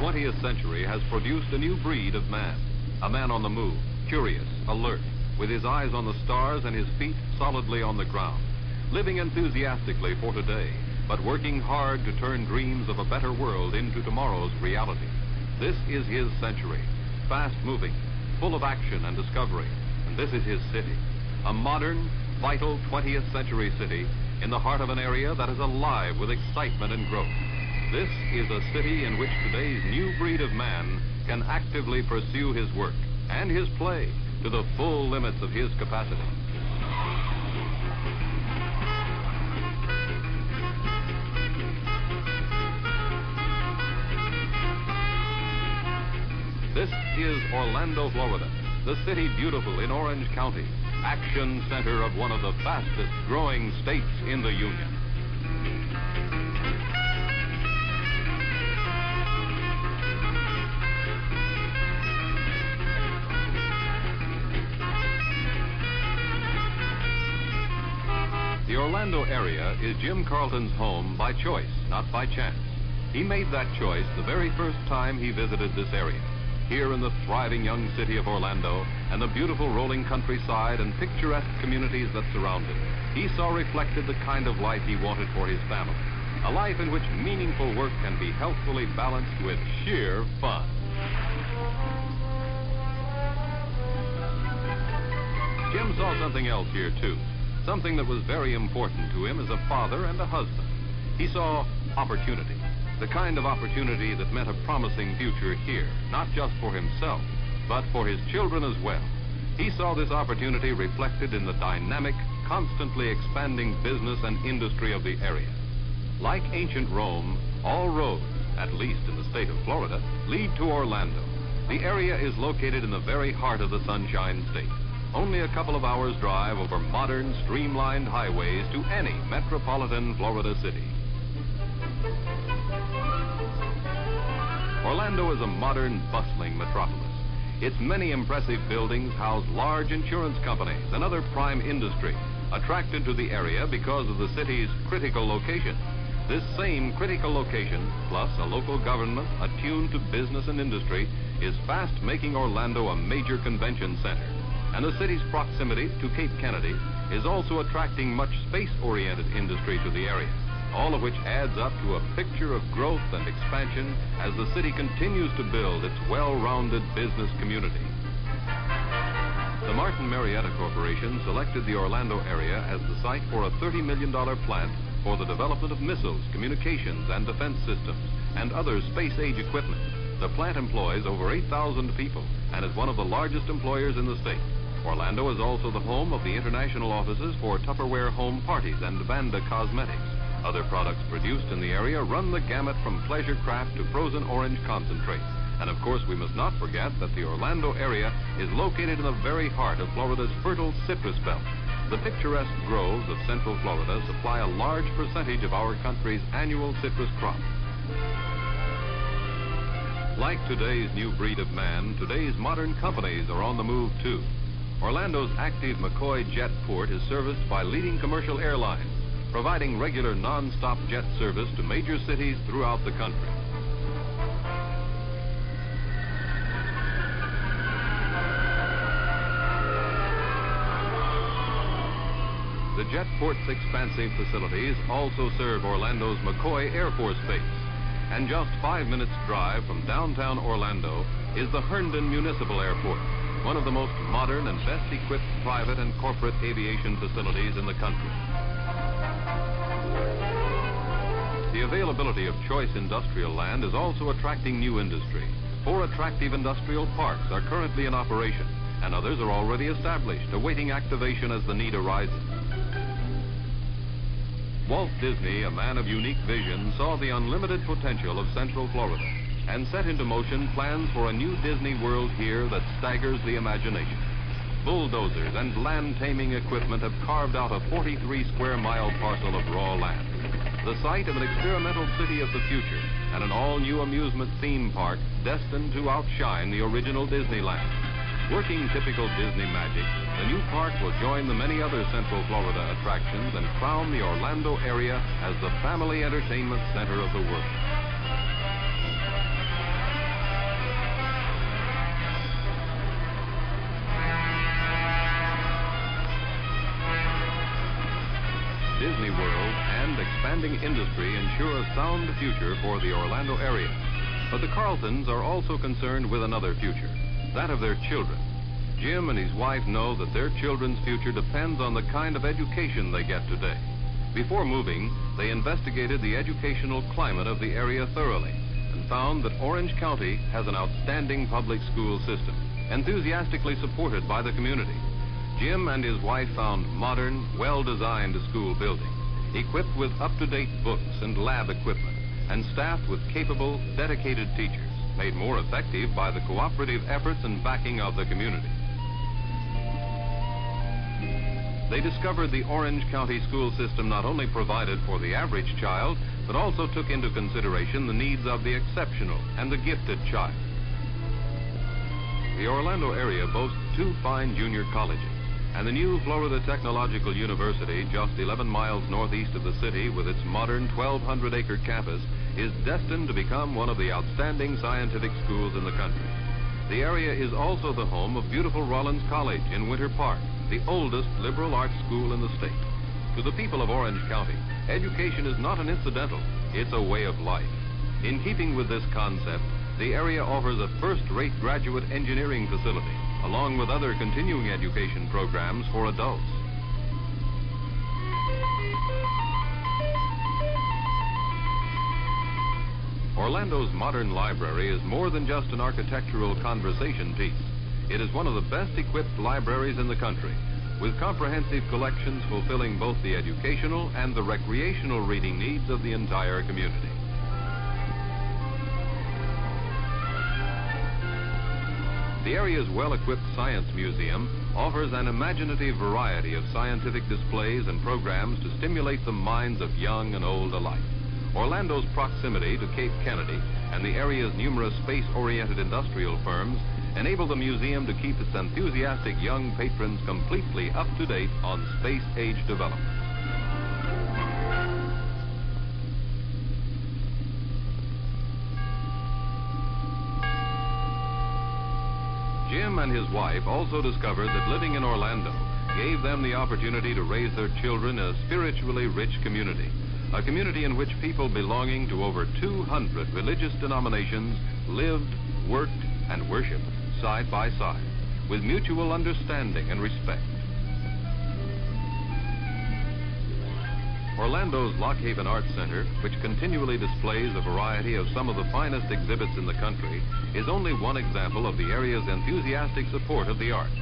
20th century has produced a new breed of man. A man on the move, curious, alert, with his eyes on the stars and his feet solidly on the ground. Living enthusiastically for today, but working hard to turn dreams of a better world into tomorrow's reality. This is his century, fast-moving, full of action and discovery. And this is his city, a modern, vital 20th century city in the heart of an area that is alive with excitement and growth. This is a city in which today's new breed of man can actively pursue his work and his play to the full limits of his capacity. This is Orlando, Florida, the city beautiful in Orange County, action center of one of the fastest growing states in the Union. The Orlando area is Jim Carlton's home by choice, not by chance. He made that choice the very first time he visited this area. Here in the thriving young city of Orlando and the beautiful rolling countryside and picturesque communities that surround it, he saw reflected the kind of life he wanted for his family. A life in which meaningful work can be healthfully balanced with sheer fun. Jim saw something else here too, something that was very important to him as a father and a husband. He saw opportunity. The kind of opportunity that meant a promising future here, not just for himself, but for his children as well. He saw this opportunity reflected in the dynamic, constantly expanding business and industry of the area. Like ancient Rome, all roads, at least in the state of Florida, lead to Orlando. The area is located in the very heart of the Sunshine State. Only a couple of hours' drive over modern, streamlined highways to any metropolitan Florida city. Orlando is a modern, bustling metropolis. Its many impressive buildings house large insurance companies and other prime industry, attracted to the area because of the city's critical location. This same critical location, plus a local government attuned to business and industry, is fast making Orlando a major convention center. And the city's proximity to Cape Kennedy is also attracting much space-oriented industry to the area, all of which adds up to a picture of growth and expansion as the city continues to build its well-rounded business community. The Martin Marietta Corporation selected the Orlando area as the site for a $30 million plant for the development of missiles, communications, and defense systems, and other space-age equipment. The plant employs over 8,000 people and is one of the largest employers in the state. Orlando is also the home of the international offices for Tupperware home parties and Vanda Cosmetics. Other products produced in the area run the gamut from pleasure craft to frozen orange concentrate. And of course, we must not forget that the Orlando area is located in the very heart of Florida's fertile citrus belt. The picturesque groves of Central Florida supply a large percentage of our country's annual citrus crop. Like today's new breed of man, today's modern companies are on the move too. Orlando's active McCoy Jet Port is serviced by leading commercial airlines, providing regular non-stop jet service to major cities throughout the country. The Jetport's expansive facilities also serve Orlando's McCoy Air Force Base. And just 5 minutes' drive from downtown Orlando is the Herndon Municipal Airport, one of the most modern and best-equipped private and corporate aviation facilities in the country. The availability of choice industrial land is also attracting new industry. 4 attractive industrial parks are currently in operation, and others are already established, awaiting activation as the need arises. Walt Disney, a man of unique vision, saw the unlimited potential of Central Florida and set into motion plans for a new Disney World here that staggers the imagination. Bulldozers and land-taming equipment have carved out a 43-square-mile parcel of raw land, the site of an experimental city of the future and an all-new amusement theme park destined to outshine the original Disneyland. Working typical Disney magic, the new park will join the many other Central Florida attractions and crown the Orlando area as the family entertainment center of the world. Disney World and expanding industry ensure a sound future for the Orlando area. But the Carltons are also concerned with another future, that of their children. Jim and his wife know that their children's future depends on the kind of education they get today. Before moving, they investigated the educational climate of the area thoroughly and found that Orange County has an outstanding public school system, enthusiastically supported by the community. Jim and his wife found modern, well-designed school buildings, equipped with up-to-date books and lab equipment, and staffed with capable, dedicated teachers, made more effective by the cooperative efforts and backing of the community. They discovered the Orange County school system not only provided for the average child, but also took into consideration the needs of the exceptional and the gifted child. The Orlando area boasts 2 fine junior colleges, and the new Florida Technological University, just 11 miles northeast of the city with its modern 1,200-acre campus, is destined to become one of the outstanding scientific schools in the country. The area is also the home of beautiful Rollins College in Winter Park, the oldest liberal arts school in the state. To the people of Orange County, education is not an incidental, it's a way of life. In keeping with this concept, the area offers a first-rate graduate engineering facility, along with other continuing education programs for adults. Orlando's modern library is more than just an architectural conversation piece. It is one of the best-equipped libraries in the country, with comprehensive collections fulfilling both the educational and the recreational reading needs of the entire community. The area's well-equipped science museum offers an imaginative variety of scientific displays and programs to stimulate the minds of young and old alike. Orlando's proximity to Cape Kennedy and the area's numerous space-oriented industrial firms enable the museum to keep its enthusiastic young patrons completely up to date on space-age developments. Jim and his wife also discovered that living in Orlando gave them the opportunity to raise their children in a spiritually rich community, a community in which people belonging to over 200 religious denominations lived, worked, and worshiped side by side, with mutual understanding and respect. Orlando's Lock Haven Arts Center, which continually displays a variety of some of the finest exhibits in the country, is only one example of the area's enthusiastic support of the arts.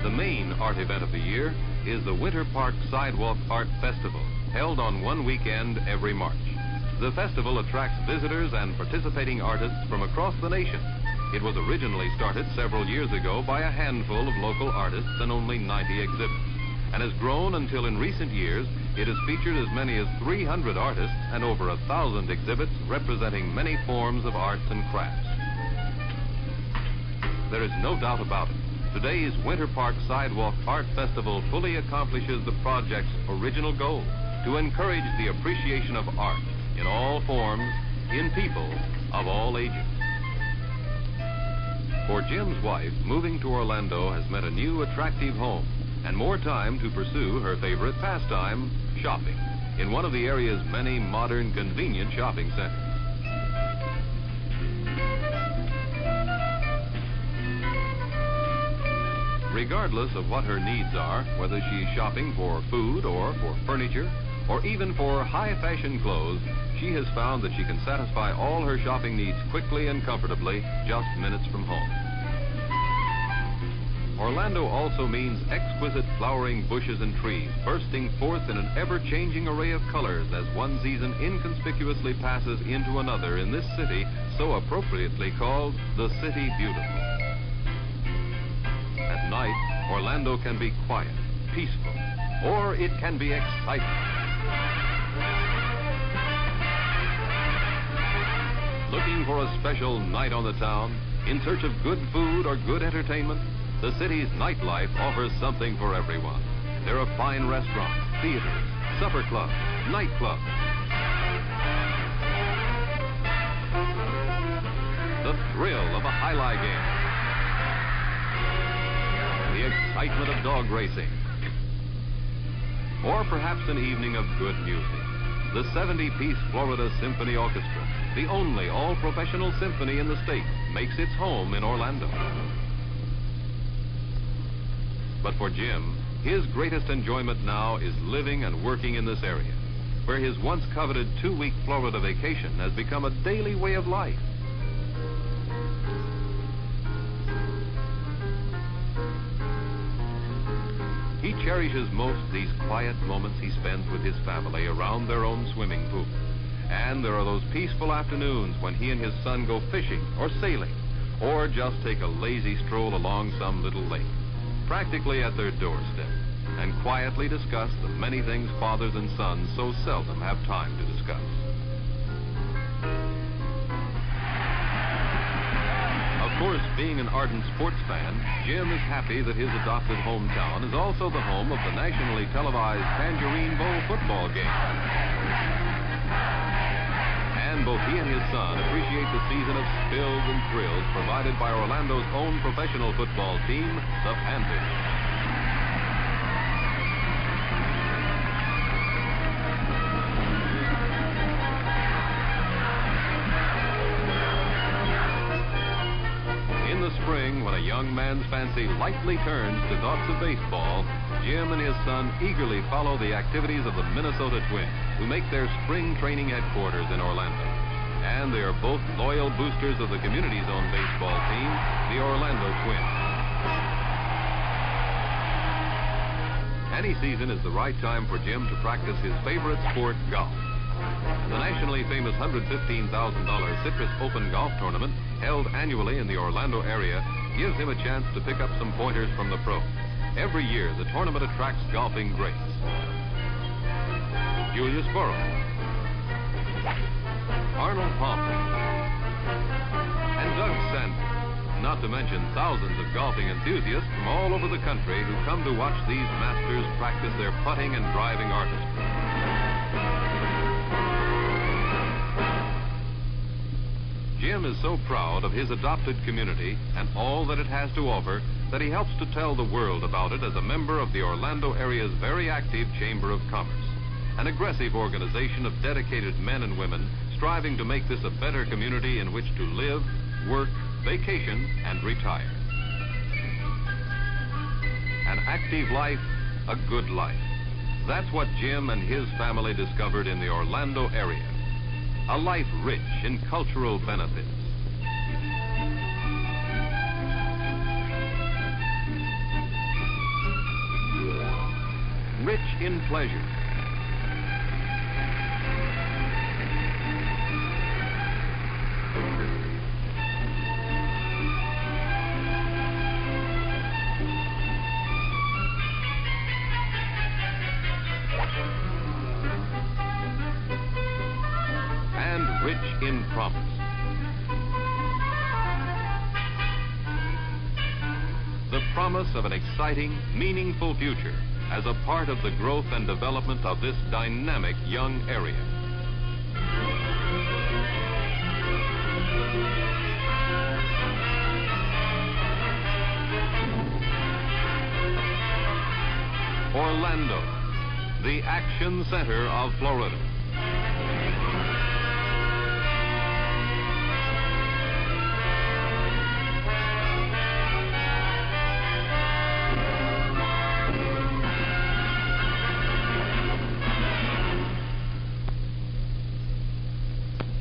The main art event of the year is the Winter Park Sidewalk Art Festival, held on one weekend every March. The festival attracts visitors and participating artists from across the nation. It was originally started several years ago by a handful of local artists and only 90 exhibits, and has grown until in recent years it has featured as many as 300 artists and over 1,000 exhibits representing many forms of arts and crafts. There is no doubt about it. Today's Winter Park Sidewalk Art Festival fully accomplishes the project's original goal, to encourage the appreciation of art in all forms, in people of all ages. For Jim's wife, moving to Orlando has meant a new attractive home and more time to pursue her favorite pastime, shopping, in one of the area's many modern, convenient shopping centers. Regardless of what her needs are, whether she's shopping for food or for furniture, or even for high-fashion clothes, she has found that she can satisfy all her shopping needs quickly and comfortably, just minutes from home. Orlando also means exquisite flowering bushes and trees bursting forth in an ever-changing array of colors as one season inconspicuously passes into another in this city so appropriately called the City Beautiful. At night, Orlando can be quiet, peaceful, or it can be exciting. Looking for a special night on the town, in search of good food or good entertainment? The city's nightlife offers something for everyone. There are fine restaurants, theaters, supper clubs, nightclubs. The thrill of a high-lie game. The the excitement of dog racing. Or perhaps an evening of good music. The 70-piece Florida Symphony Orchestra, the only all-professional symphony in the state, makes its home in Orlando. But for Jim, his greatest enjoyment now is living and working in this area, where his once coveted 2-week Florida vacation has become a daily way of life. He cherishes most these quiet moments he spends with his family around their own swimming pool. And there are those peaceful afternoons when he and his son go fishing or sailing, or just take a lazy stroll along some little lake, practically at their doorstep, and quietly discuss the many things fathers and sons so seldom have time to discuss. Of course, being an ardent sports fan, Jim is happy that his adopted hometown is also the home of the nationally televised Tangerine Bowl football game. And both he and his son appreciate the season of spills and thrills provided by Orlando's own professional football team, the Panthers. Spring, when a young man's fancy lightly turns to thoughts of baseball, Jim and his son eagerly follow the activities of the Minnesota Twins, who make their spring training headquarters in Orlando. And they are both loyal boosters of the community's own baseball team, the Orlando Twins. Any season is the right time for Jim to practice his favorite sport, golf. The nationally famous $115,000 Citrus Open Golf Tournament, held annually in the Orlando area, gives him a chance to pick up some pointers from the pros. Every year, the tournament attracts golfing greats. Julius Burrow, Arnold Palmer, and Doug Sanford, not to mention thousands of golfing enthusiasts from all over the country who come to watch these masters practice their putting and driving artistry. Jim is so proud of his adopted community and all that it has to offer that he helps to tell the world about it as a member of the Orlando area's very active Chamber of Commerce, an aggressive organization of dedicated men and women striving to make this a better community in which to live, work, vacation, and retire. An active life, a good life. That's what Jim and his family discovered in the Orlando area. A life rich in cultural benefits. Rich in pleasure. Rich in promise. The promise of an exciting, meaningful future as a part of the growth and development of this dynamic young area. Orlando, the action center of Florida.